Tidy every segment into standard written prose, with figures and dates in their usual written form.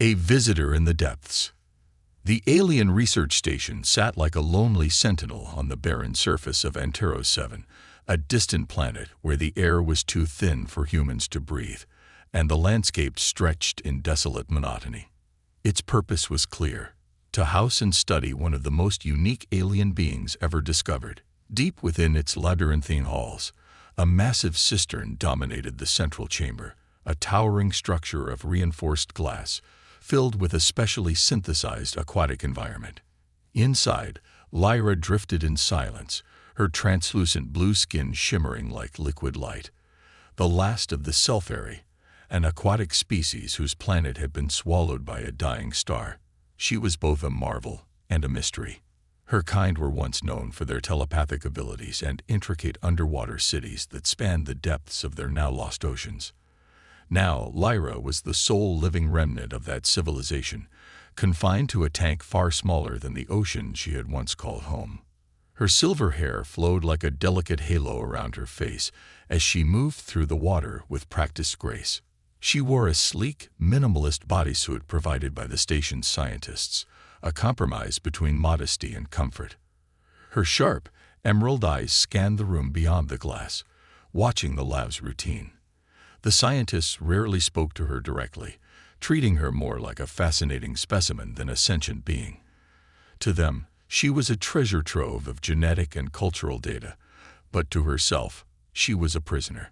A visitor in the depths. The alien research station sat like a lonely sentinel on the barren surface of Anteros 7, a distant planet where the air was too thin for humans to breathe, and the landscape stretched in desolate monotony. Its purpose was clear: to house and study one of the most unique alien beings ever discovered. Deep within its labyrinthine halls, a massive cistern dominated the central chamber, a towering structure of reinforced glass, filled with a specially synthesized aquatic environment. Inside, Lyra drifted in silence, her translucent blue skin shimmering like liquid light. The last of the Selfari, an aquatic species whose planet had been swallowed by a dying star. She was both a marvel and a mystery. Her kind were once known for their telepathic abilities and intricate underwater cities that spanned the depths of their now-lost oceans. Now, Lyra was the sole living remnant of that civilization, confined to a tank far smaller than the ocean she had once called home. Her silver hair flowed like a delicate halo around her face as she moved through the water with practiced grace. She wore a sleek, minimalist bodysuit provided by the station's scientists, a compromise between modesty and comfort. Her sharp, emerald eyes scanned the room beyond the glass, watching the lab's routine. The scientists rarely spoke to her directly, treating her more like a fascinating specimen than a sentient being. To them, she was a treasure trove of genetic and cultural data, but to herself, she was a prisoner.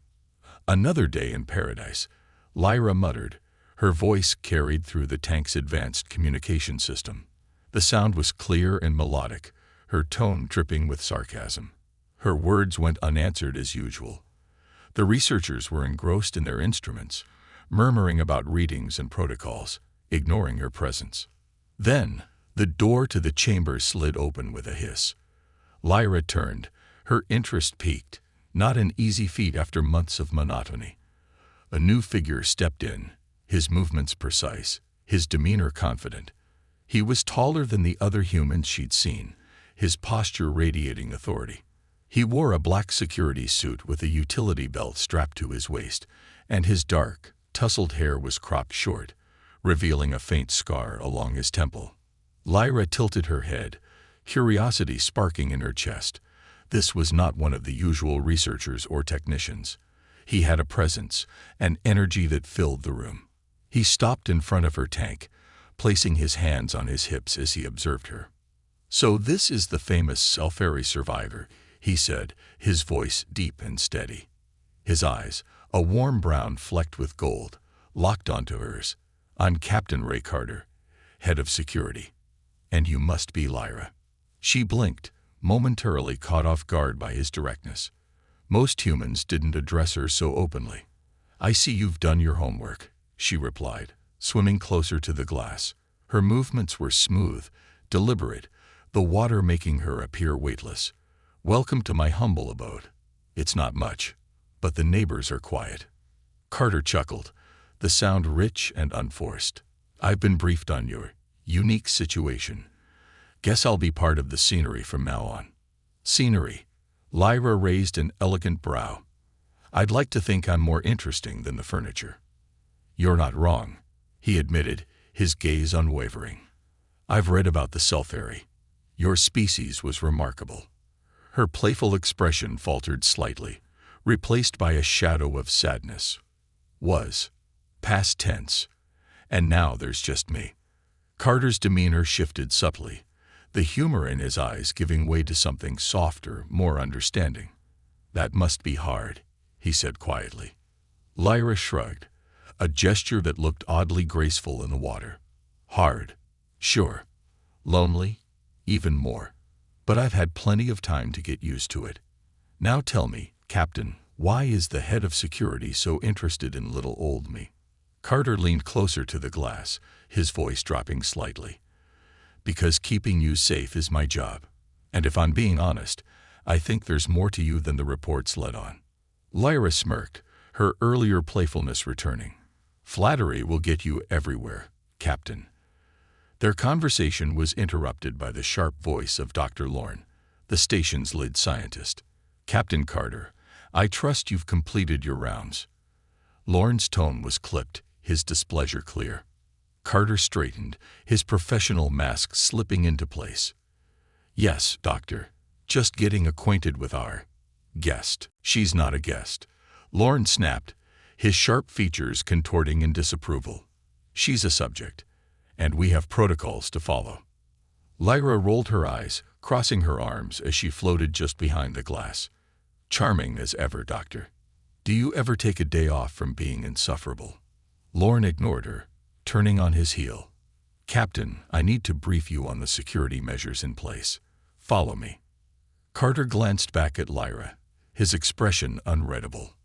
"Another day in paradise," Lyra muttered, her voice carried through the tank's advanced communication system. The sound was clear and melodic, her tone dripping with sarcasm. Her words went unanswered as usual. The researchers were engrossed in their instruments, murmuring about readings and protocols, ignoring her presence. Then, the door to the chamber slid open with a hiss. Lyra turned, her interest piqued, not an easy feat after months of monotony. A new figure stepped in, his movements precise, his demeanor confident. He was taller than the other humans she'd seen, his posture radiating authority. He wore a black security suit with a utility belt strapped to his waist, and his dark, tousled hair was cropped short, revealing a faint scar along his temple. Lyra tilted her head, curiosity sparking in her chest. This was not one of the usual researchers or technicians. He had a presence, an energy that filled the room. He stopped in front of her tank, placing his hands on his hips as he observed her. "So this is the famous Selfari survivor," he said, his voice deep and steady. His eyes, a warm brown flecked with gold, locked onto hers. "I'm Captain Ray Carter, head of security. And you must be Lyra." She blinked, momentarily caught off guard by his directness. Most humans didn't address her so openly. "I see you've done your homework," she replied, swimming closer to the glass. Her movements were smooth, deliberate, the water making her appear weightless. "Welcome to my humble abode. It's not much, but the neighbors are quiet." Carter chuckled, the sound rich and unforced. "I've been briefed on your unique situation. Guess I'll be part of the scenery from now on." "Scenery?" Lyra raised an elegant brow. "I'd like to think I'm more interesting than the furniture." "You're not wrong," he admitted, his gaze unwavering. "I've read about the Selfari. Your species was remarkable." Her playful expression faltered slightly, replaced by a shadow of sadness. "Was. Past tense. And now there's just me." Carter's demeanor shifted subtly, the humor in his eyes giving way to something softer, more understanding. "That must be hard," he said quietly. Lyra shrugged, a gesture that looked oddly graceful in the water. "Hard. Sure. Lonely. Even more. But I've had plenty of time to get used to it. Now tell me, Captain, why is the head of security so interested in little old me?" Carter leaned closer to the glass, his voice dropping slightly. "Because keeping you safe is my job. And if I'm being honest, I think there's more to you than the reports let on." Lyra smirked, her earlier playfulness returning. "Flattery will get you everywhere, Captain." Their conversation was interrupted by the sharp voice of Dr. Lorne, the station's lead scientist. "Captain Carter, I trust you've completed your rounds." Lorne's tone was clipped, his displeasure clear. Carter straightened, his professional mask slipping into place. "Yes, Doctor. Just getting acquainted with our guest." "She's not a guest," Lorne snapped, his sharp features contorting in disapproval. "She's a subject, and we have protocols to follow." Lyra rolled her eyes, crossing her arms as she floated just behind the glass. "Charming as ever, Doctor. Do you ever take a day off from being insufferable?" Lorne ignored her, turning on his heel. "Captain, I need to brief you on the security measures in place. Follow me." Carter glanced back at Lyra, his expression unreadable.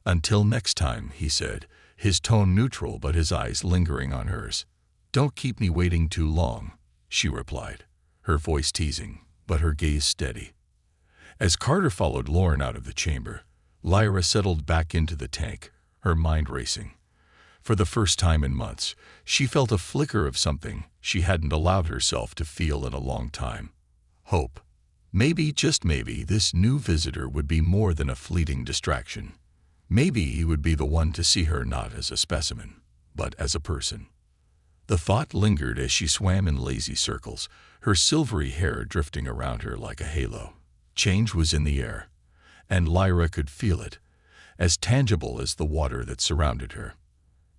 "Until next time," he said, his tone neutral but his eyes lingering on hers. "Don't keep me waiting too long," she replied, her voice teasing, but her gaze steady. As Carter followed Lorne out of the chamber, Lyra settled back into the tank, her mind racing. For the first time in months, she felt a flicker of something she hadn't allowed herself to feel in a long time. Hope. Maybe, just maybe, this new visitor would be more than a fleeting distraction. Maybe he would be the one to see her not as a specimen, but as a person. The thought lingered as she swam in lazy circles, her silvery hair drifting around her like a halo. Change was in the air, and Lyra could feel it, as tangible as the water that surrounded her.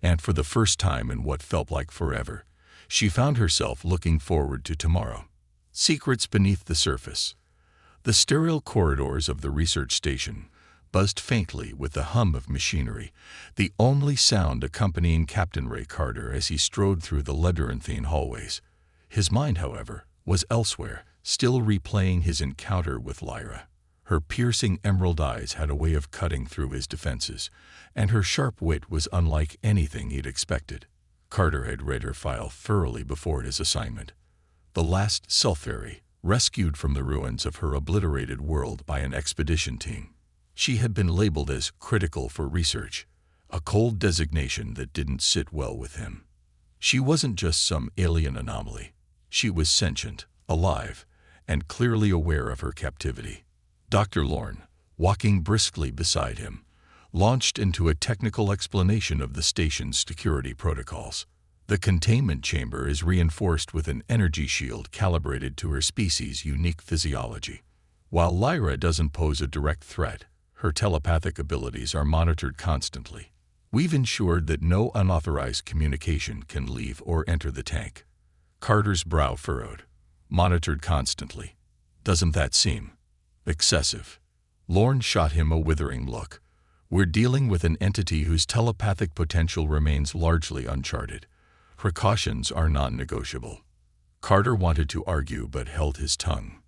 And for the first time in what felt like forever, she found herself looking forward to tomorrow. Secrets beneath the surface. The sterile corridors of the research station buzzed faintly with the hum of machinery, the only sound accompanying Captain Ray Carter as he strode through the labyrinthine hallways. His mind, however, was elsewhere, still replaying his encounter with Lyra. Her piercing emerald eyes had a way of cutting through his defenses, and her sharp wit was unlike anything he'd expected. Carter had read her file thoroughly before his assignment. The last Self-Fairy, rescued from the ruins of her obliterated world by an expedition team. She had been labeled as critical for research, a cold designation that didn't sit well with him. She wasn't just some alien anomaly. She was sentient, alive, and clearly aware of her captivity. Dr. Lorne, walking briskly beside him, launched into a technical explanation of the station's security protocols. The containment chamber is reinforced with an energy shield calibrated to her species' unique physiology. While Lyra doesn't pose a direct threat, her telepathic abilities are monitored constantly. We've ensured that no unauthorized communication can leave or enter the tank. Carter's brow furrowed. Monitored constantly. Doesn't that seem excessive? Lorne shot him a withering look. We're dealing with an entity whose telepathic potential remains largely uncharted. Precautions are non-negotiable. Carter wanted to argue but held his tongue.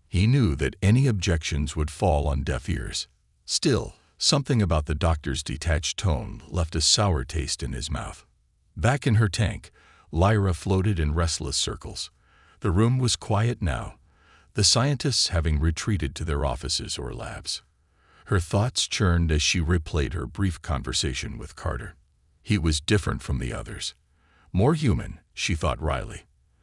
He knew that any objections would fall on deaf ears. Still, something about the doctor's detached tone left a sour taste in his mouth. Back in her tank, Lyra floated in restless circles. The room was quiet now, the scientists having retreated to their offices or labs. Her thoughts churned as she replayed her brief conversation with Carter. He was different from the others. More human, she thought wryly.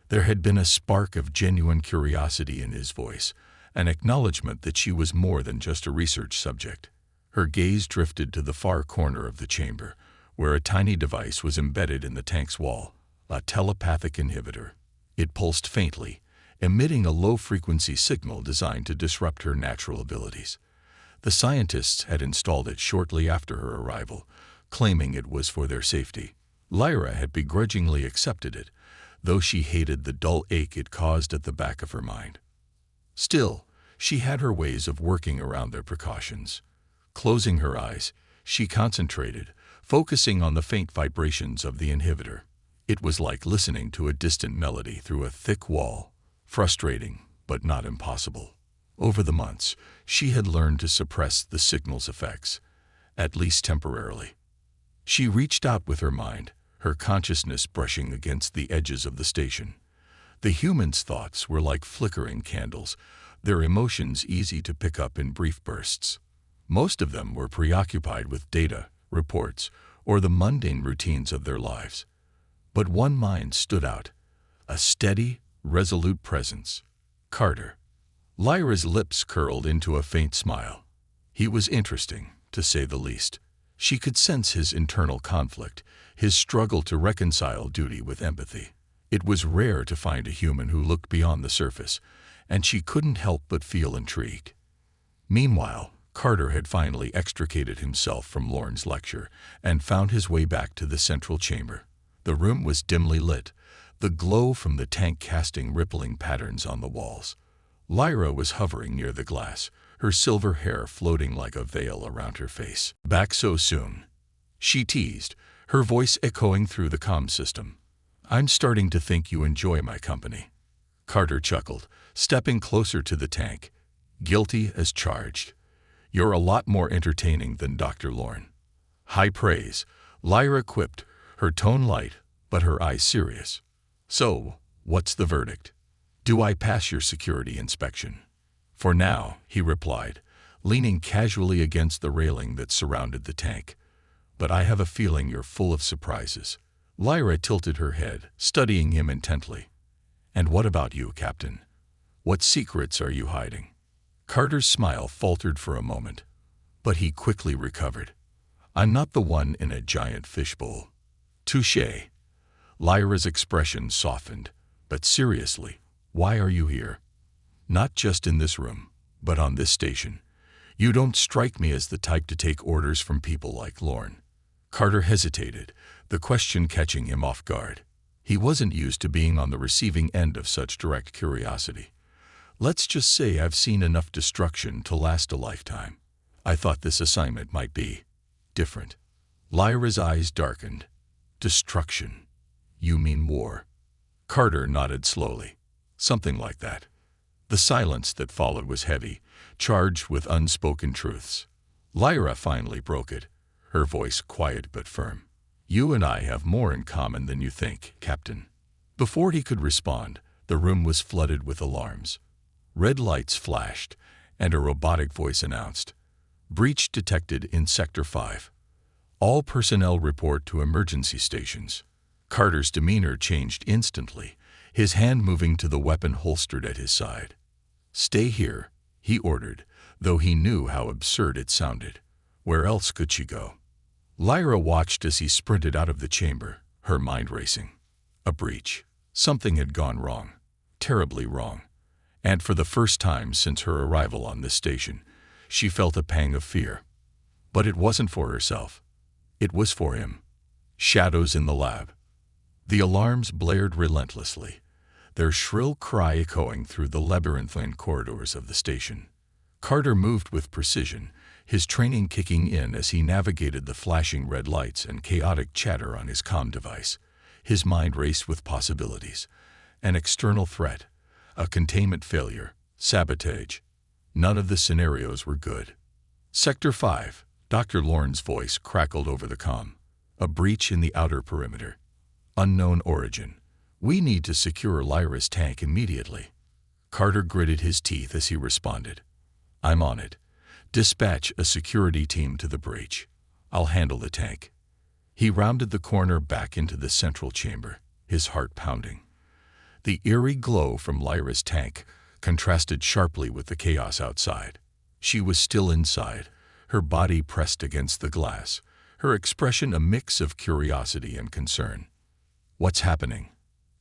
There had been a spark of genuine curiosity in his voice, an acknowledgement that she was more than just a research subject. Her gaze drifted to the far corner of the chamber, where a tiny device was embedded in the tank's wall, a telepathic inhibitor. It pulsed faintly, emitting a low-frequency signal designed to disrupt her natural abilities. The scientists had installed it shortly after her arrival, claiming it was for their safety. Lyra had begrudgingly accepted it, though she hated the dull ache it caused at the back of her mind. Still, she had her ways of working around their precautions. Closing her eyes, she concentrated, focusing on the faint vibrations of the inhibitor. It was like listening to a distant melody through a thick wall, frustrating, but not impossible. Over the months, she had learned to suppress the signal's effects, at least temporarily. She reached out with her mind, her consciousness brushing against the edges of the station. The humans' thoughts were like flickering candles, their emotions easy to pick up in brief bursts. Most of them were preoccupied with data, reports, or the mundane routines of their lives. But one mind stood out, a steady, resolute presence. Carter. Lyra's lips curled into a faint smile. He was interesting, to say the least. She could sense his internal conflict, his struggle to reconcile duty with empathy. It was rare to find a human who looked beyond the surface, and she couldn't help but feel intrigued. Meanwhile, Carter had finally extricated himself from Lorne's lecture and found his way back to the central chamber. The room was dimly lit, the glow from the tank casting rippling patterns on the walls. Lyra was hovering near the glass, her silver hair floating like a veil around her face. "Back so soon?" she teased, her voice echoing through the comm system. "I'm starting to think you enjoy my company." Carter chuckled, stepping closer to the tank, guilty as charged. "You're a lot more entertaining than Dr. Lorne." "High praise," Lyra quipped, her tone light, but her eyes serious. "So, what's the verdict? Do I pass your security inspection?" "For now," he replied, leaning casually against the railing that surrounded the tank. "But I have a feeling you're full of surprises." Lyra tilted her head, studying him intently. "And what about you, Captain? What secrets are you hiding?" Carter's smile faltered for a moment, but he quickly recovered. "I'm not the one in a giant fishbowl." "Touché." Lyra's expression softened. "But seriously, why are you here? Not just in this room, but on this station. You don't strike me as the type to take orders from people like Lorne." Carter hesitated, the question catching him off guard. He wasn't used to being on the receiving end of such direct curiosity. "Let's just say I've seen enough destruction to last a lifetime. I thought this assignment might be different." Lyra's eyes darkened. "Destruction? You mean war?" Carter nodded slowly. "Something like that." The silence that followed was heavy, charged with unspoken truths. Lyra finally broke it, her voice quiet but firm. "You and I have more in common than you think, Captain." Before he could respond, the room was flooded with alarms. Red lights flashed, and a robotic voice announced, "Breach detected in Sector 5. All personnel report to emergency stations." Carter's demeanor changed instantly, his hand moving to the weapon holstered at his side. "Stay here," he ordered, though he knew how absurd it sounded. Where else could she go? Lyra watched as he sprinted out of the chamber, her mind racing. A breach. Something had gone wrong. Terribly wrong. And for the first time since her arrival on this station, she felt a pang of fear. But it wasn't for herself. It was for him. Shadows in the lab. The alarms blared relentlessly, their shrill cry echoing through the labyrinthine corridors of the station. Carter moved with precision, his training kicking in as he navigated the flashing red lights and chaotic chatter on his comm device. His mind raced with possibilities. An external threat, a containment failure, sabotage. None of the scenarios were good. "Sector 5, Dr. Lorne's voice crackled over the comm. "A breach in the outer perimeter. Unknown origin. We need to secure Lyra's tank immediately." Carter gritted his teeth as he responded. "I'm on it. Dispatch a security team to the breach. I'll handle the tank." He rounded the corner back into the central chamber, his heart pounding. The eerie glow from Lyra's tank contrasted sharply with the chaos outside. She was still inside, her body pressed against the glass, her expression a mix of curiosity and concern. "What's happening?"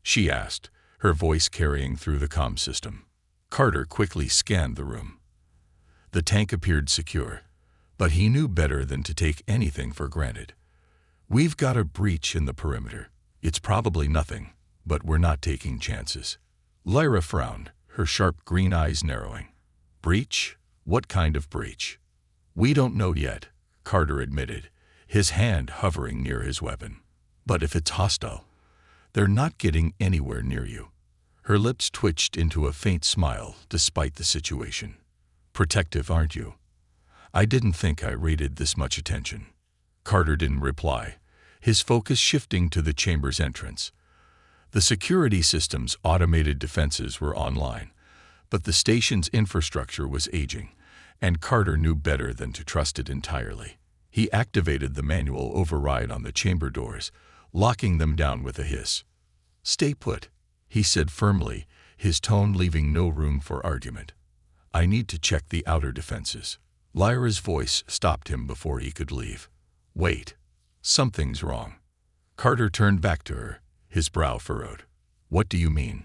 she asked, her voice carrying through the comm system. Carter quickly scanned the room. The tank appeared secure, but he knew better than to take anything for granted. "We've got a breach in the perimeter. It's probably nothing, but we're not taking chances." Lyra frowned, her sharp green eyes narrowing. "Breach? What kind of breach?" "We don't know yet," Carter admitted, his hand hovering near his weapon. "But if it's hostile, they're not getting anywhere near you." Her lips twitched into a faint smile despite the situation. "Protective, aren't you?" "I didn't think I rated this much attention." Carter didn't reply, his focus shifting to the chamber's entrance. The security system's automated defenses were online, but the station's infrastructure was aging, and Carter knew better than to trust it entirely. He activated the manual override on the chamber doors, locking them down with a hiss. "Stay put," he said firmly, his tone leaving no room for argument. "I need to check the outer defenses." Lyra's voice stopped him before he could leave. Wait. Something's wrong. Carter turned back to her, his brow furrowed. What do you mean?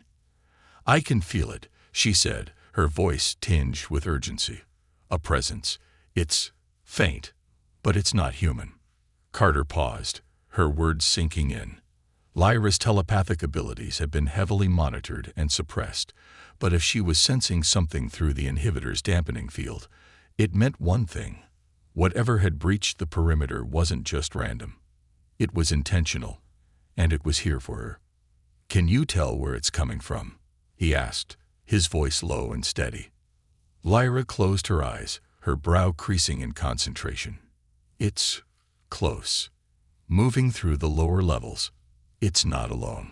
I can feel it, she said, her voice tinged with urgency. A presence. It's faint, but it's not human. Carter paused, her words sinking in. Lyra's telepathic abilities had been heavily monitored and suppressed, but if she was sensing something through the inhibitor's dampening field, it meant one thing. Whatever had breached the perimeter wasn't just random. It was intentional, and it was here for her. Can you tell where it's coming from? He asked, his voice low and steady. Lyra closed her eyes, her brow creasing in concentration. It's close. Moving through the lower levels. It's not alone.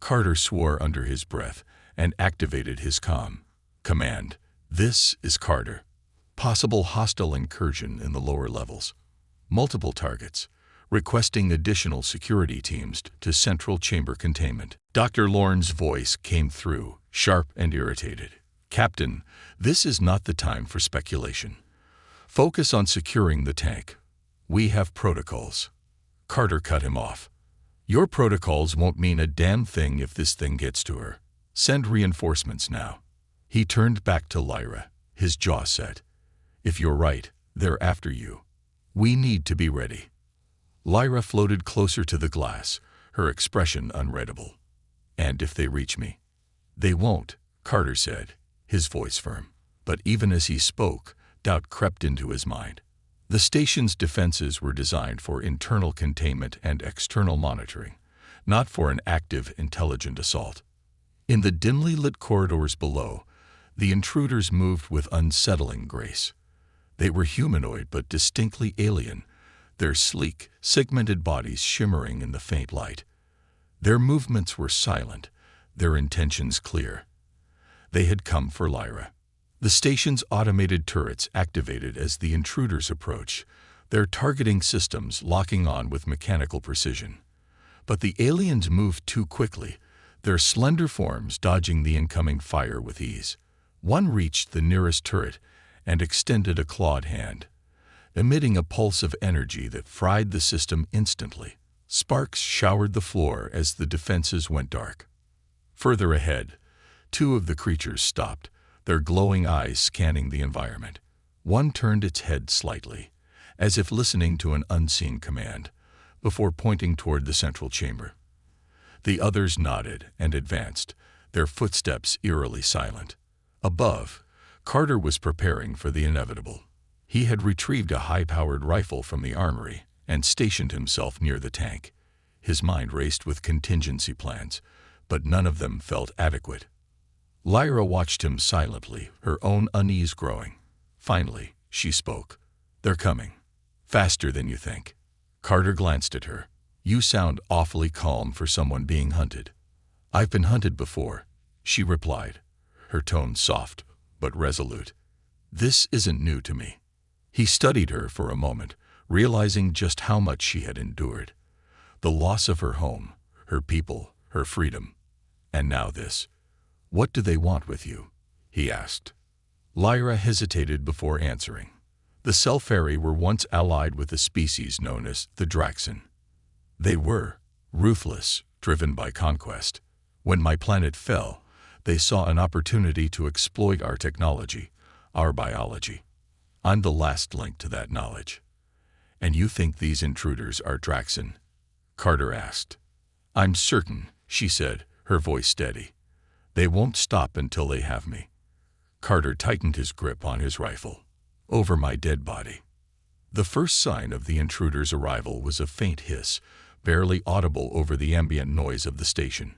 Carter swore under his breath and activated his command. This is Carter. Possible hostile incursion in the lower levels. Multiple targets. Requesting additional security teams to central chamber containment. Dr. Lorne's voice came through, sharp and irritated. Captain, this is not the time for speculation. Focus on securing the tank. We have protocols. Carter cut him off. Your protocols won't mean a damn thing if this thing gets to her. Send reinforcements now. He turned back to Lyra, his jaw set. If you're right, they're after you. We need to be ready. Lyra floated closer to the glass, her expression unreadable. And if they reach me? They won't, Carter said, his voice firm. But even as he spoke, doubt crept into his mind. The station's defenses were designed for internal containment and external monitoring, not for an active, intelligent assault. In the dimly lit corridors below, the intruders moved with unsettling grace. They were humanoid but distinctly alien, their sleek, segmented bodies shimmering in the faint light. Their movements were silent, their intentions clear. They had come for Lyra. The station's automated turrets activated as the intruders approached, their targeting systems locking on with mechanical precision. But the aliens moved too quickly, their slender forms dodging the incoming fire with ease. One reached the nearest turret and extended a clawed hand, emitting a pulse of energy that fried the system instantly. Sparks showered the floor as the defenses went dark. Further ahead, two of the creatures stopped, their glowing eyes scanning the environment. One turned its head slightly, as if listening to an unseen command, before pointing toward the central chamber. The others nodded and advanced, their footsteps eerily silent. Above, Carter was preparing for the inevitable. He had retrieved a high-powered rifle from the armory and stationed himself near the tank. His mind raced with contingency plans, but none of them felt adequate. Lyra watched him silently, her own unease growing. Finally, she spoke. They're coming. Faster than you think. Carter glanced at her. You sound awfully calm for someone being hunted. I've been hunted before, she replied, her tone soft but resolute. This isn't new to me. He studied her for a moment, realizing just how much she had endured. The loss of her home, her people, her freedom. And now this. What do they want with you? He asked. Lyra hesitated before answering. The Selfari were once allied with a species known as the Draxan. They were ruthless, driven by conquest. When my planet fell, they saw an opportunity to exploit our technology, our biology. I'm the last link to that knowledge. And you think these intruders are Draxan? Carter asked. I'm certain, she said, her voice steady. They won't stop until they have me. Carter tightened his grip on his rifle. Over my dead body. The first sign of the intruder's arrival was a faint hiss, barely audible over the ambient noise of the station.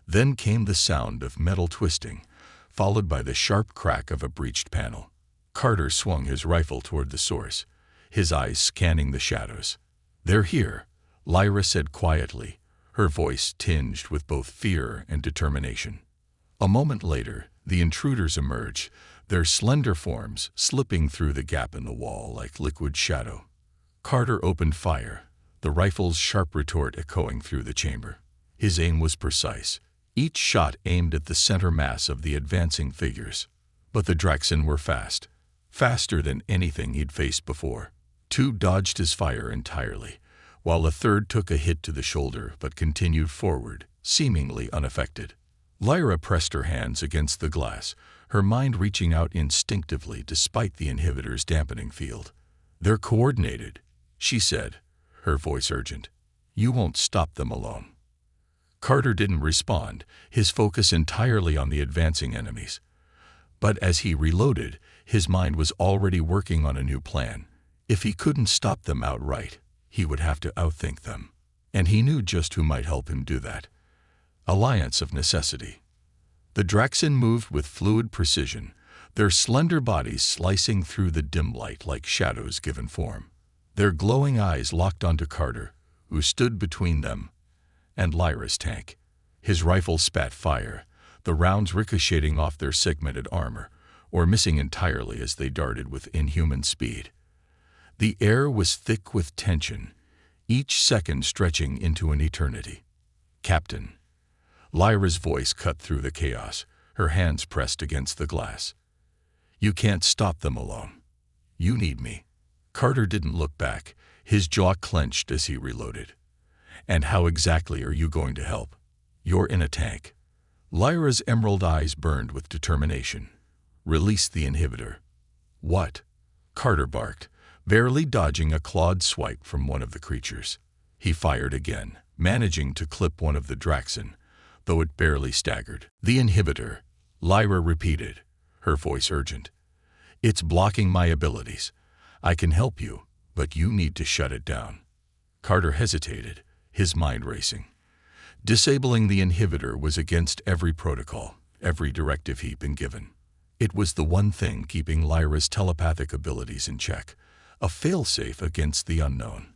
Then came the sound of metal twisting, followed by the sharp crack of a breached panel. Carter swung his rifle toward the source, his eyes scanning the shadows. They're here, Lyra said quietly, her voice tinged with both fear and determination. A moment later, the intruders emerged, their slender forms slipping through the gap in the wall like liquid shadow. Carter opened fire, the rifle's sharp retort echoing through the chamber. His aim was precise, each shot aimed at the center mass of the advancing figures. But the Draxan were fast, faster than anything he'd faced before. Two dodged his fire entirely, while a third took a hit to the shoulder but continued forward, seemingly unaffected. Lyra pressed her hands against the glass, her mind reaching out instinctively despite the inhibitor's dampening field. "They're coordinated," she said, her voice urgent. "You won't stop them alone." Carter didn't respond, his focus entirely on the advancing enemies. But as he reloaded, his mind was already working on a new plan. If he couldn't stop them outright, he would have to outthink them. And he knew just who might help him do that. Alliance of necessity. The Draxen moved with fluid precision, their slender bodies slicing through the dim light like shadows given form. Their glowing eyes locked onto Carter, who stood between them and Lyra's tank. His rifle spat fire, the rounds ricocheting off their segmented armor, or missing entirely as they darted with inhuman speed. The air was thick with tension, each second stretching into an eternity. "Captain." Lyra's voice cut through the chaos, her hands pressed against the glass. "You can't stop them alone. You need me." Carter didn't look back, his jaw clenched as he reloaded. "And how exactly are you going to help? You're in a tank." Lyra's emerald eyes burned with determination. "Release the inhibitor." "What?" Carter barked, barely dodging a clawed swipe from one of the creatures. He fired again, managing to clip one of the Draxen, though it barely staggered. "The inhibitor," Lyra repeated, her voice urgent. "It's blocking my abilities. I can help you, but you need to shut it down." Carter hesitated, his mind racing. Disabling the inhibitor was against every protocol, every directive he'd been given. It was the one thing keeping Lyra's telepathic abilities in check, a failsafe against the unknown.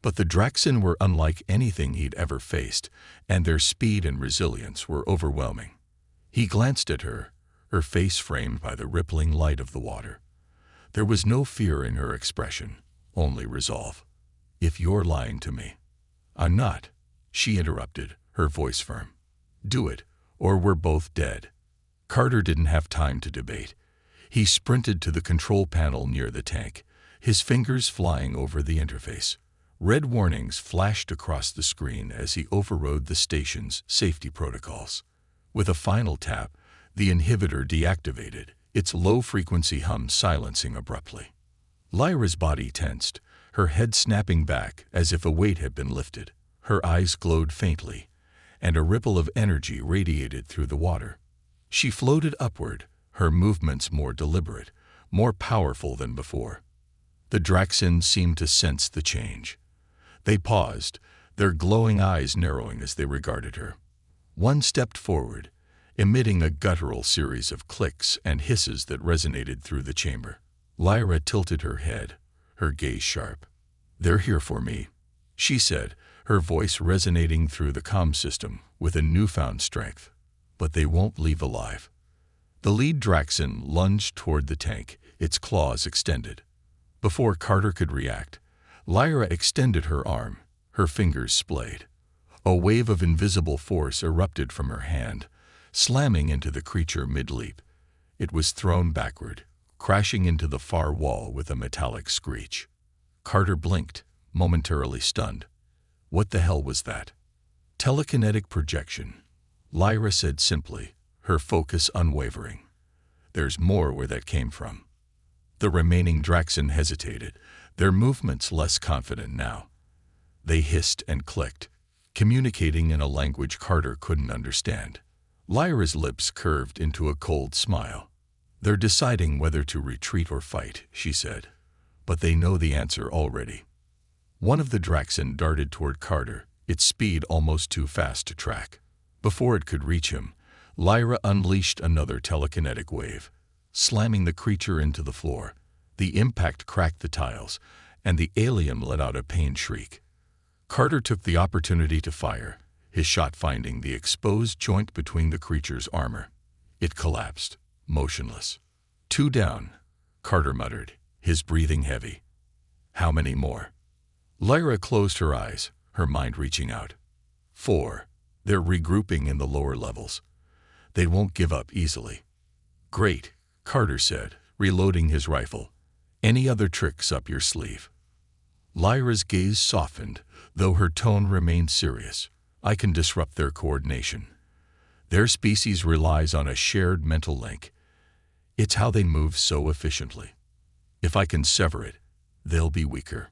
But the Draxen were unlike anything he'd ever faced, and their speed and resilience were overwhelming. He glanced at her, her face framed by the rippling light of the water. There was no fear in her expression, only resolve. "If you're lying to me." "I'm not," she interrupted, her voice firm. "Do it, or we're both dead." Carter didn't have time to debate. He sprinted to the control panel near the tank, his fingers flying over the interface. Red warnings flashed across the screen as he overrode the station's safety protocols. With a final tap, the inhibitor deactivated, its low-frequency hum silencing abruptly. Lyra's body tensed, her head snapping back as if a weight had been lifted. Her eyes glowed faintly, and a ripple of energy radiated through the water. She floated upward, her movements more deliberate, more powerful than before. The Draxen seemed to sense the change. They paused, their glowing eyes narrowing as they regarded her. One stepped forward, emitting a guttural series of clicks and hisses that resonated through the chamber. Lyra tilted her head, her gaze sharp. "They're here for me," she said, her voice resonating through the comm system with a newfound strength. "But they won't leave alive." The lead Draxen lunged toward the tank, its claws extended. Before Carter could react, Lyra extended her arm, her fingers splayed. A wave of invisible force erupted from her hand, slamming into the creature mid-leap. It was thrown backward, crashing into the far wall with a metallic screech. Carter blinked, momentarily stunned. What the hell was that? "Telekinetic projection," Lyra said simply, her focus unwavering. "There's more where that came from." The remaining Draxen hesitated, their movements less confident now. They hissed and clicked, communicating in a language Carter couldn't understand. Lyra's lips curved into a cold smile. "They're deciding whether to retreat or fight," she said. "But they know the answer already." One of the Draxen darted toward Carter, its speed almost too fast to track. Before it could reach him, Lyra unleashed another telekinetic wave, slamming the creature into the floor. The impact cracked the tiles, and the alien let out a pained shriek. Carter took the opportunity to fire, his shot finding the exposed joint between the creature's armor. It collapsed, motionless. "Two down," Carter muttered, his breathing heavy. "How many more?" Lyra closed her eyes, her mind reaching out. "4. They're regrouping in the lower levels. They won't give up easily." "Great," Carter said, reloading his rifle. "Any other tricks up your sleeve?" Lyra's gaze softened, though her tone remained serious. I can disrupt their coordination. Their species relies on a shared mental link. It's how they move so efficiently. If I can sever it, they'll be weaker.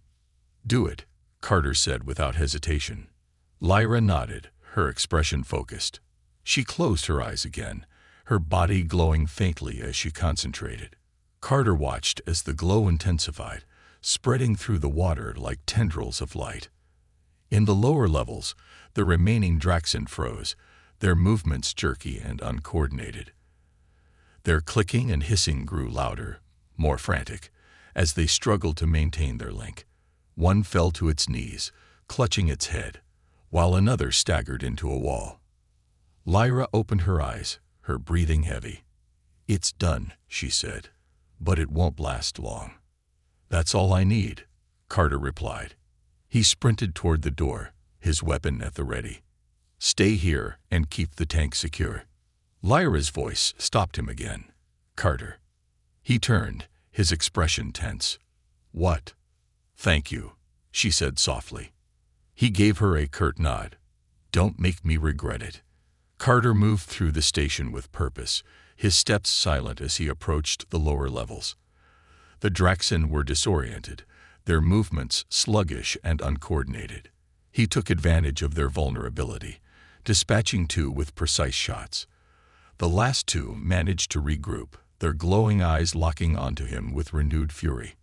Do it, Carter said without hesitation. Lyra nodded, her expression focused. She closed her eyes again, her body glowing faintly as she concentrated. Carter watched as the glow intensified, spreading through the water like tendrils of light. In the lower levels, the remaining Draxen froze, their movements jerky and uncoordinated. Their clicking and hissing grew louder, more frantic, as they struggled to maintain their link. One fell to its knees, clutching its head, while another staggered into a wall. Lyra opened her eyes, her breathing heavy. "It's done," she said, "but it won't last long." "That's all I need," Carter replied. He sprinted toward the door, his weapon at the ready. "Stay here and keep the tank secure." Lyra's voice stopped him again. "Carter." He turned, his expression tense. "What?" "Thank you," she said softly. He gave her a curt nod. "Don't make me regret it." Carter moved through the station with purpose, his steps silent as he approached the lower levels. The Draxen were disoriented, their movements sluggish and uncoordinated. He took advantage of their vulnerability, dispatching two with precise shots. The last two managed to regroup, their glowing eyes locking onto him with renewed fury.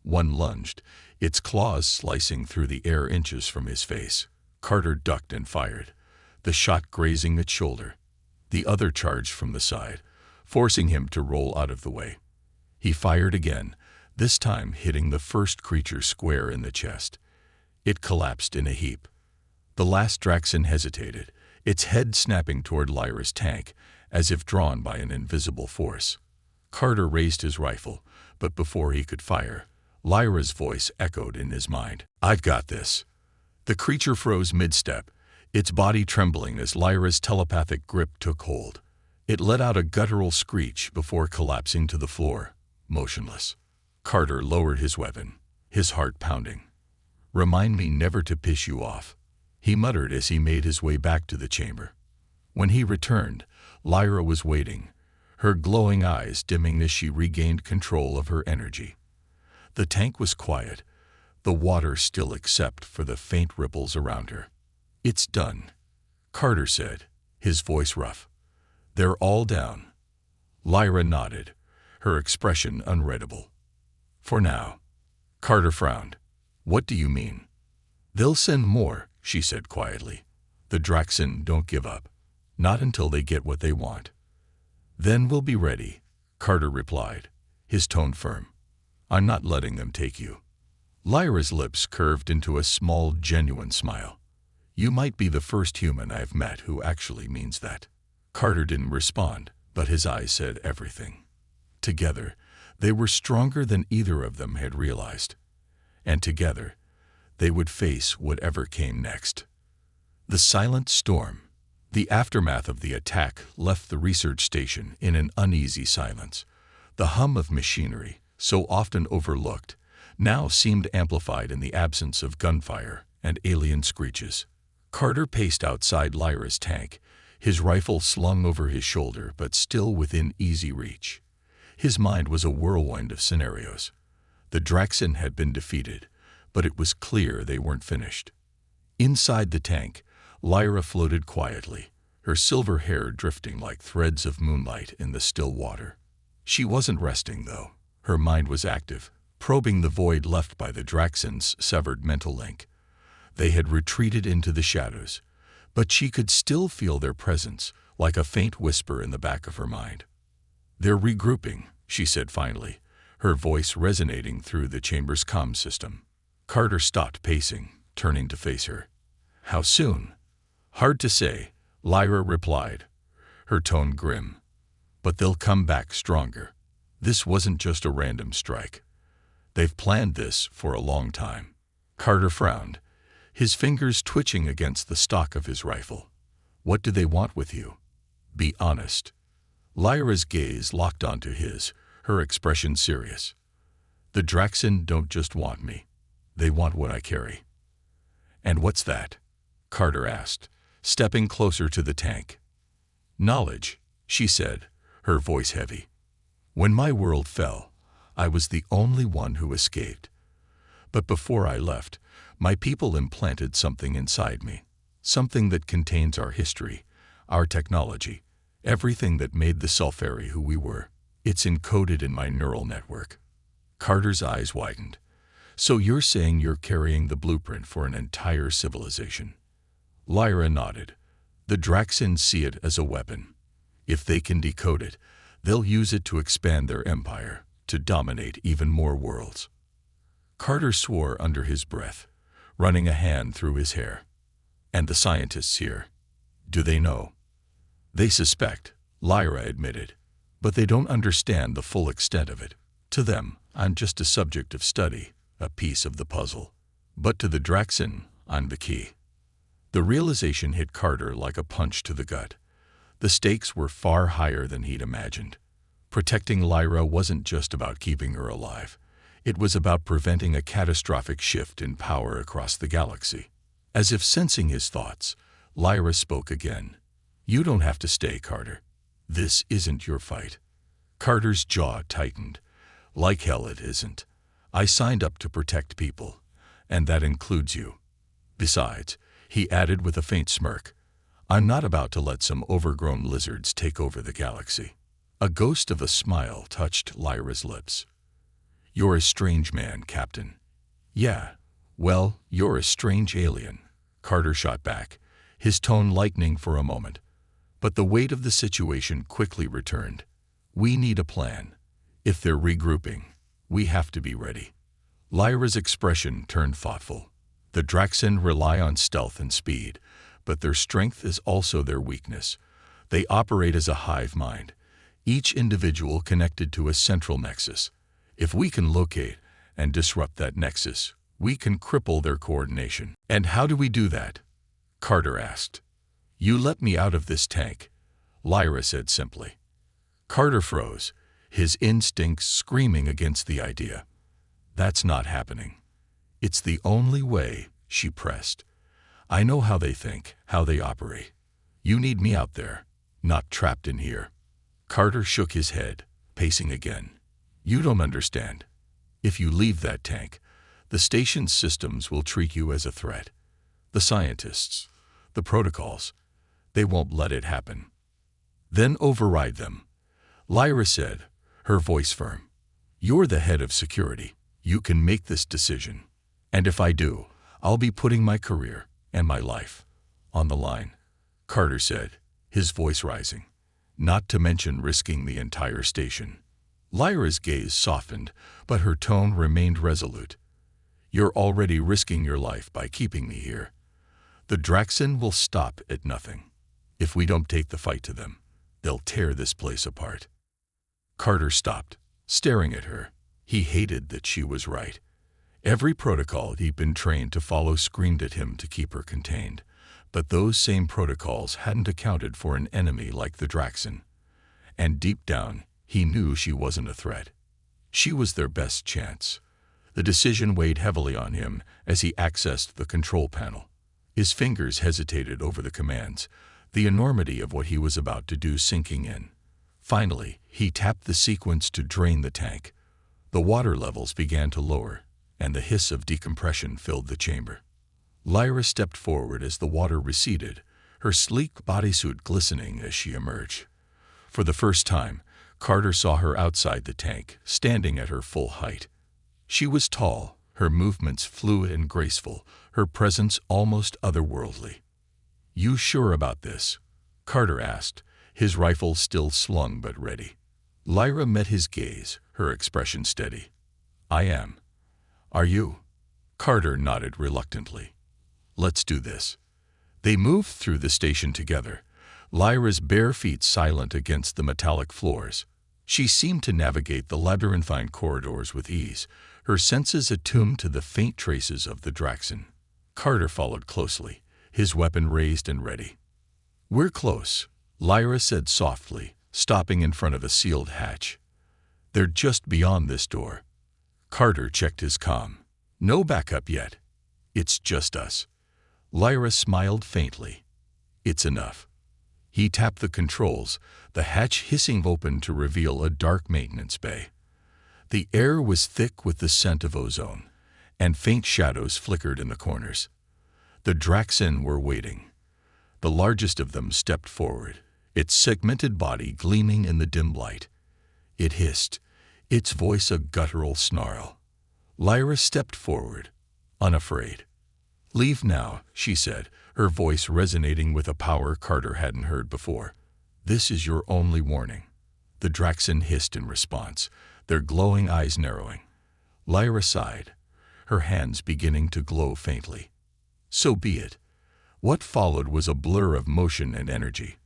One lunged, its claws slicing through the air inches from his face. Carter ducked and fired, the shot grazing its shoulder. The other charged from the side, forcing him to roll out of the way. He fired again, this time hitting the first creature square in the chest. It collapsed in a heap. The last Draxen hesitated, its head snapping toward Lyra's tank, as if drawn by an invisible force. Carter raised his rifle, but before he could fire, Lyra's voice echoed in his mind. "I've got this." The creature froze mid-step, its body trembling as Lyra's telepathic grip took hold. It let out a guttural screech before collapsing to the floor, motionless. Carter lowered his weapon, his heart pounding. "Remind me never to piss you off," he muttered as he made his way back to the chamber. When he returned, Lyra was waiting, her glowing eyes dimming as she regained control of her energy. The tank was quiet, the water still except for the faint ripples around her. "It's done," Carter said, his voice rough. "They're all down." Lyra nodded, her expression unreadable. "For now." Carter frowned. "What do you mean?" "They'll send more," she said quietly. "The Draxen don't give up. Not until they get what they want." "Then we'll be ready," Carter replied, his tone firm. "I'm not letting them take you." Lyra's lips curved into a small, genuine smile. "You might be the first human I've met who actually means that." Carter didn't respond, but his eyes said everything. Together, they were stronger than either of them had realized. And together, they would face whatever came next. The silent storm, the aftermath of the attack, left the research station in an uneasy silence. The hum of machinery, so often overlooked, now seemed amplified in the absence of gunfire and alien screeches. Carter paced outside Lyra's tank, his rifle slung over his shoulder but still within easy reach. His mind was a whirlwind of scenarios. The Draxen had been defeated, but it was clear they weren't finished. Inside the tank, Lyra floated quietly, her silver hair drifting like threads of moonlight in the still water. She wasn't resting, though. Her mind was active, probing the void left by the Draxen's severed mental link. They had retreated into the shadows, but she could still feel their presence, like a faint whisper in the back of her mind. "They're regrouping," she said finally, her voice resonating through the chamber's comm system. Carter stopped pacing, turning to face her. "How soon?" "Hard to say," Lyra replied, her tone grim. "But they'll come back stronger. This wasn't just a random strike. They've planned this for a long time." Carter frowned, his fingers twitching against the stock of his rifle. "What do they want with you? Be honest." Lyra's gaze locked onto his, her expression serious. "The Draxen don't just want me. They want what I carry. And what's that? Carter asked, stepping closer to the tank. Knowledge, she said, her voice heavy. When my world fell, I was the only one who escaped. But before I left, my people implanted something inside me, something that contains our history, our technology, everything that made the Sulfari who we were. It's encoded in my neural network. Carter's eyes widened. So you're saying you're carrying the blueprint for an entire civilization? Lyra nodded. The Draxans see it as a weapon. If they can decode it, they'll use it to expand their empire, to dominate even more worlds. Carter swore under his breath, running a hand through his hair. And the scientists here, do they know? They suspect, Lyra admitted, but they don't understand the full extent of it. To them, I'm just a subject of study, a piece of the puzzle. But to the Draxan, I'm the key. The realization hit Carter like a punch to the gut. The stakes were far higher than he'd imagined. Protecting Lyra wasn't just about keeping her alive. It was about preventing a catastrophic shift in power across the galaxy. As if sensing his thoughts, Lyra spoke again. You don't have to stay, Carter. This isn't your fight. Carter's jaw tightened. Like hell it isn't. I signed up to protect people, and that includes you. Besides, he added with a faint smirk, I'm not about to let some overgrown lizards take over the galaxy. A ghost of a smile touched Lyra's lips. You're a strange man, Captain. Yeah, well, you're a strange alien, Carter shot back, his tone lightening for a moment. But the weight of the situation quickly returned. We need a plan. If they're regrouping, we have to be ready. Lyra's expression turned thoughtful. The Draxan rely on stealth and speed, but their strength is also their weakness. They operate as a hive mind, each individual connected to a central nexus. If we can locate and disrupt that nexus, we can cripple their coordination. And how do we do that? Carter asked. You let me out of this tank, Lyra said simply. Carter froze, his instincts screaming against the idea. That's not happening. It's the only way, she pressed. I know how they think, how they operate. You need me out there, not trapped in here. Carter shook his head, pacing again. You don't understand. If you leave that tank, the station's systems will treat you as a threat. The scientists, the protocols, they won't let it happen. Then override them. Lyra said, her voice firm. You're the head of security. You can make this decision. And if I do, I'll be putting my career and my life on the line, Carter said, his voice rising. Not to mention risking the entire station. Lyra's gaze softened, but her tone remained resolute. You're already risking your life by keeping me here. The Draxan will stop at nothing. If we don't take the fight to them, they'll tear this place apart. Carter stopped, staring at her. He hated that she was right. Every protocol he'd been trained to follow screamed at him to keep her contained, but those same protocols hadn't accounted for an enemy like the Draxan. And deep down, he knew she wasn't a threat. She was their best chance. The decision weighed heavily on him as he accessed the control panel. His fingers hesitated over the commands, the enormity of what he was about to do sinking in. Finally, he tapped the sequence to drain the tank. The water levels began to lower, and the hiss of decompression filled the chamber. Lyra stepped forward as the water receded, her sleek bodysuit glistening as she emerged. For the first time, Carter saw her outside the tank, standing at her full height. She was tall, her movements fluid and graceful, her presence almost otherworldly. You sure about this? Carter asked, his rifle still slung but ready. Lyra met his gaze, her expression steady. I am. Are you? Carter nodded reluctantly. Let's do this. They moved through the station together, Lyra's bare feet silent against the metallic floors. She seemed to navigate the labyrinthine corridors with ease, her senses attuned to the faint traces of the Draxan. Carter followed closely, his weapon raised and ready. We're close, Lyra said softly, stopping in front of a sealed hatch. They're just beyond this door. Carter checked his comm. No backup yet. It's just us. Lyra smiled faintly. It's enough. He tapped the controls, the hatch hissing open to reveal a dark maintenance bay. The air was thick with the scent of ozone, and faint shadows flickered in the corners. The Draxen were waiting. The largest of them stepped forward, its segmented body gleaming in the dim light. It hissed, its voice a guttural snarl. Lyra stepped forward, unafraid. "Leave now," she said, her voice resonating with a power Carter hadn't heard before. "This is your only warning." The Draxen hissed in response, their glowing eyes narrowing. Lyra sighed, her hands beginning to glow faintly. So be it. What followed was a blur of motion and energy.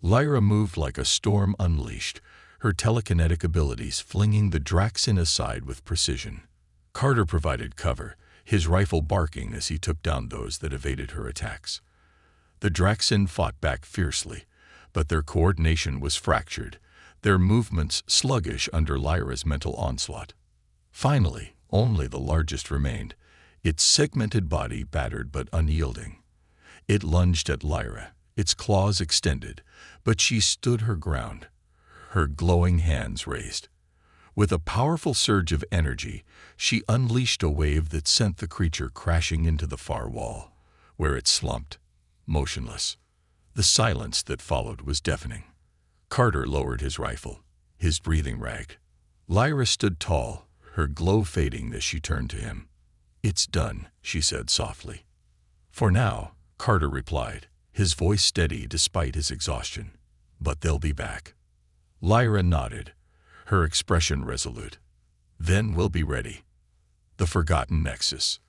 Lyra moved like a storm unleashed, her telekinetic abilities flinging the Draxen aside with precision. Carter provided cover, his rifle barking as he took down those that evaded her attacks. The Draxen fought back fiercely, but their coordination was fractured, their movements sluggish under Lyra's mental onslaught. Finally, only the largest remained, its segmented body battered but unyielding. It lunged at Lyra, its claws extended, but she stood her ground, her glowing hands raised. With a powerful surge of energy, she unleashed a wave that sent the creature crashing into the far wall, where it slumped, motionless. The silence that followed was deafening. Carter lowered his rifle, his breathing ragged. Lyra stood tall, her glow fading as she turned to him. "It's done," she said softly. "For now," Carter replied, his voice steady despite his exhaustion. "But they'll be back." Lyra nodded, her expression resolute. "Then we'll be ready." The forgotten nexus.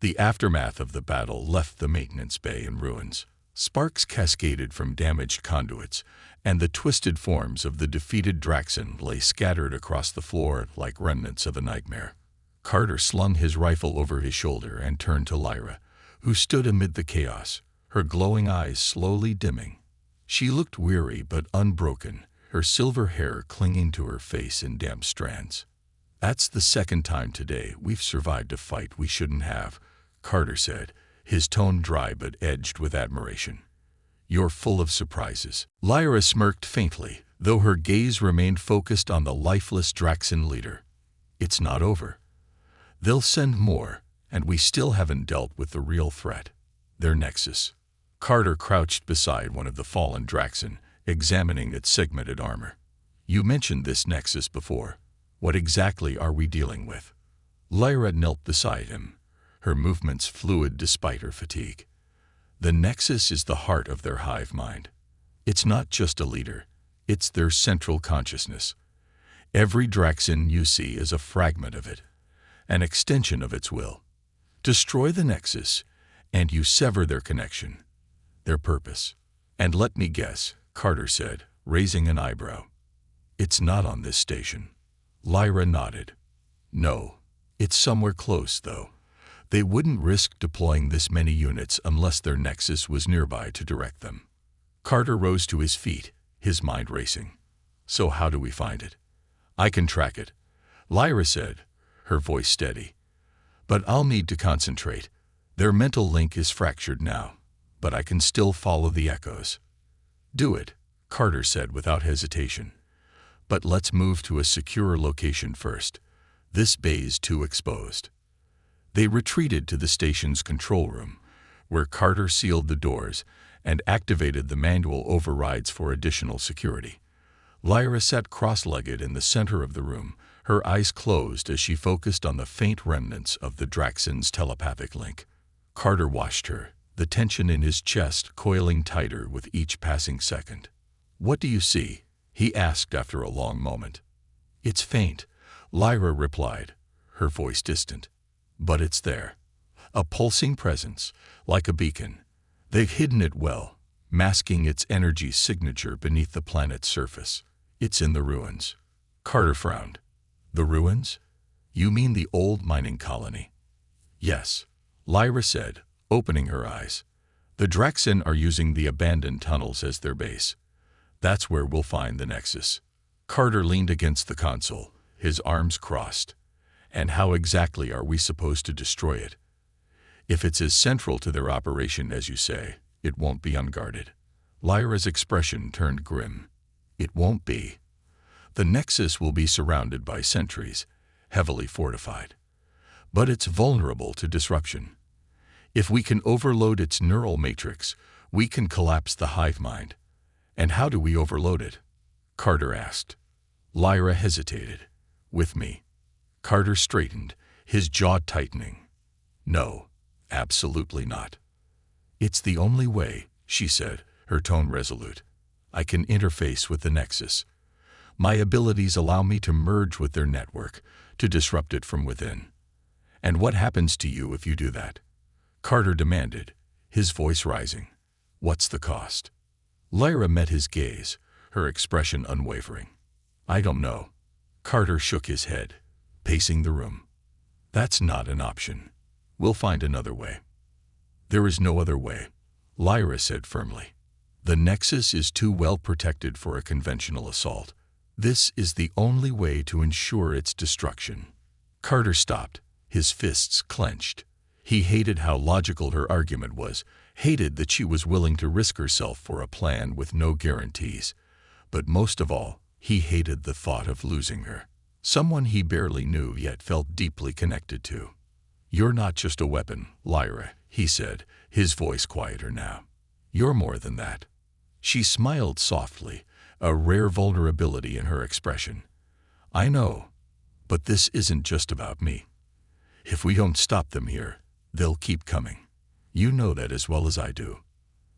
The aftermath of the battle left the maintenance bay in ruins. Sparks cascaded from damaged conduits, and the twisted forms of the defeated Draxen lay scattered across the floor like remnants of a nightmare. Carter slung his rifle over his shoulder and turned to Lyra, who stood amid the chaos, her glowing eyes slowly dimming. She looked weary but unbroken, her silver hair clinging to her face in damp strands. "That's the second time today we've survived a fight we shouldn't have," Carter said, his tone dry but edged with admiration. "You're full of surprises." Lyra smirked faintly, though her gaze remained focused on the lifeless Draxen leader. "It's not over. They'll send more, and we still haven't dealt with the real threat, their nexus." Carter crouched beside one of the fallen Draxen, examining its segmented armor. "You mentioned this nexus before. What exactly are we dealing with?" Lyra knelt beside him, her movements fluid despite her fatigue. "The nexus is the heart of their hive mind. It's not just a leader, it's their central consciousness. Every Draxen you see is a fragment of it, an extension of its will. Destroy the nexus, and you sever their connection, their purpose." "And let me guess," Carter said, raising an eyebrow. "It's not on this station." Lyra nodded. "No, it's somewhere close, though. They wouldn't risk deploying this many units unless their nexus was nearby to direct them." Carter rose to his feet, his mind racing. "So how do we find it?" "I can track it," Lyra said, her voice steady. "But I'll need to concentrate. Their mental link is fractured now, but I can still follow the echoes." "Do it," Carter said without hesitation. "But let's move to a secure location first. This bay's too exposed." They retreated to the station's control room, where Carter sealed the doors and activated the manual overrides for additional security. Lyra sat cross-legged in the center of the room, her eyes closed as she focused on the faint remnants of the Draxen's telepathic link. Carter watched her, the tension in his chest coiling tighter with each passing second. "What do you see?" he asked after a long moment. "It's faint," Lyra replied, her voice distant. "But it's there. A pulsing presence, like a beacon. They've hidden it well, masking its energy signature beneath the planet's surface. It's in the ruins." Carter frowned. "The ruins? You mean the old mining colony?" "Yes," Lyra said, opening her eyes. "The Draxen are using the abandoned tunnels as their base. That's where we'll find the nexus." Carter leaned against the console, his arms crossed, And how exactly are we supposed to destroy it? If it's as central to their operation as you say, it won't be unguarded. Lyra's expression turned grim. It won't be. The Nexus will be surrounded by sentries, heavily fortified. But it's vulnerable to disruption. If we can overload its neural matrix, we can collapse the hive mind. And how do we overload it? Carter asked. Lyra hesitated. With me. Carter straightened, his jaw tightening. No, absolutely not. It's the only way, she said, her tone resolute. I can interface with the Nexus. My abilities allow me to merge with their network, to disrupt it from within. And what happens to you if you do that? Carter demanded, his voice rising. What's the cost? Lyra met his gaze, her expression unwavering. I don't know. Carter shook his head, pacing the room. That's not an option. We'll find another way. There is no other way, Lyra said firmly. The Nexus is too well protected for a conventional assault. This is the only way to ensure its destruction. Carter stopped, his fists clenched. He hated how logical her argument was, hated that she was willing to risk herself for a plan with no guarantees. But most of all, he hated the thought of losing her. Someone he barely knew yet felt deeply connected to. You're not just a weapon, Lyra, he said, his voice quieter now. You're more than that. She smiled softly, a rare vulnerability in her expression. I know, but this isn't just about me. If we don't stop them here, they'll keep coming. You know that as well as I do.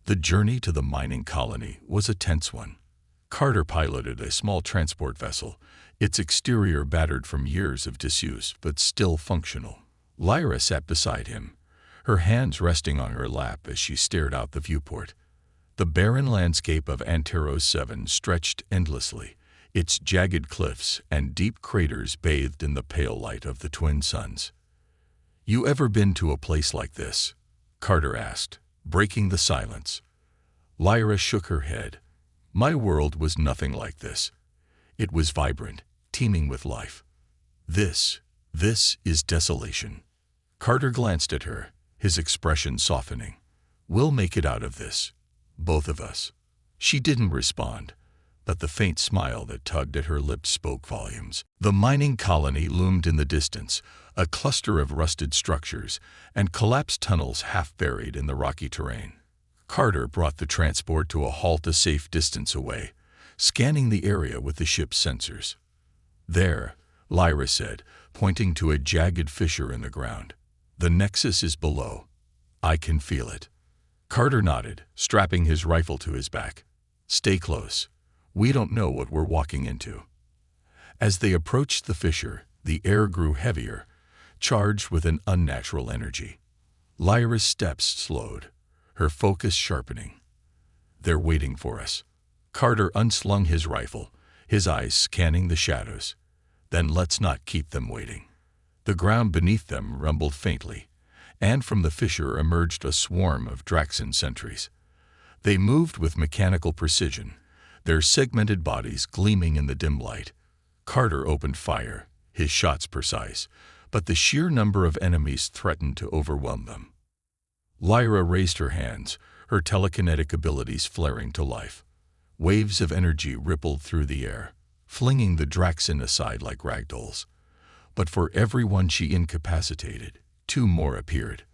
The journey to the mining colony was a tense one. Carter piloted a small transport vessel, its exterior battered from years of disuse but still functional. Lyra sat beside him, her hands resting on her lap as she stared out the viewport. The barren landscape of Anteros 7 stretched endlessly, its jagged cliffs and deep craters bathed in the pale light of the twin suns. You ever been to a place like this? Carter asked, breaking the silence. Lyra shook her head. My world was nothing like this. It was vibrant, teeming with life. This is desolation. Carter glanced at her, his expression softening. We'll make it out of this. Both of us. She didn't respond, but the faint smile that tugged at her lips spoke volumes. The mining colony loomed in the distance, a cluster of rusted structures and collapsed tunnels half buried in the rocky terrain. Carter brought the transport to a halt a safe distance away, scanning the area with the ship's sensors. There, Lyra said, pointing to a jagged fissure in the ground. The Nexus is below. I can feel it. Carter nodded, strapping his rifle to his back. Stay close. We don't know what we're walking into. As they approached the fissure, the air grew heavier, charged with an unnatural energy. Lyra's steps slowed, her focus sharpening. They're waiting for us. Carter unslung his rifle, his eyes scanning the shadows. Then let's not keep them waiting. The ground beneath them rumbled faintly, and from the fissure emerged a swarm of Draxan sentries. They moved with mechanical precision, their segmented bodies gleaming in the dim light. Carter opened fire, his shots precise, but the sheer number of enemies threatened to overwhelm them. Lyra raised her hands, her telekinetic abilities flaring to life. Waves of energy rippled through the air, flinging the Draxan aside like ragdolls. But for every one she incapacitated, 2 more appeared.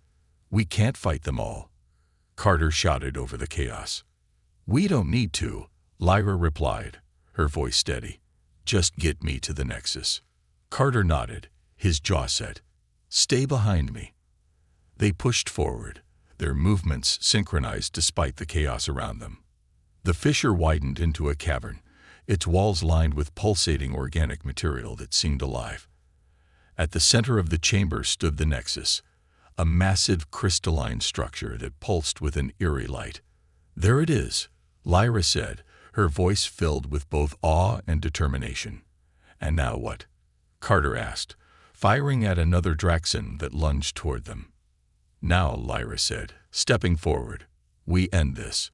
We can't fight them all, Carter shouted over the chaos. We don't need to, Lyra replied, her voice steady. Just get me to the Nexus. Carter nodded, his jaw set. Stay behind me. They pushed forward, their movements synchronized despite the chaos around them. The fissure widened into a cavern, its walls lined with pulsating organic material that seemed alive. At the center of the chamber stood the Nexus, a massive crystalline structure that pulsed with an eerie light. There it is, Lyra said, her voice filled with both awe and determination. And now what? Carter asked, firing at another Draxan that lunged toward them. Now, Lyra said, stepping forward, we end this.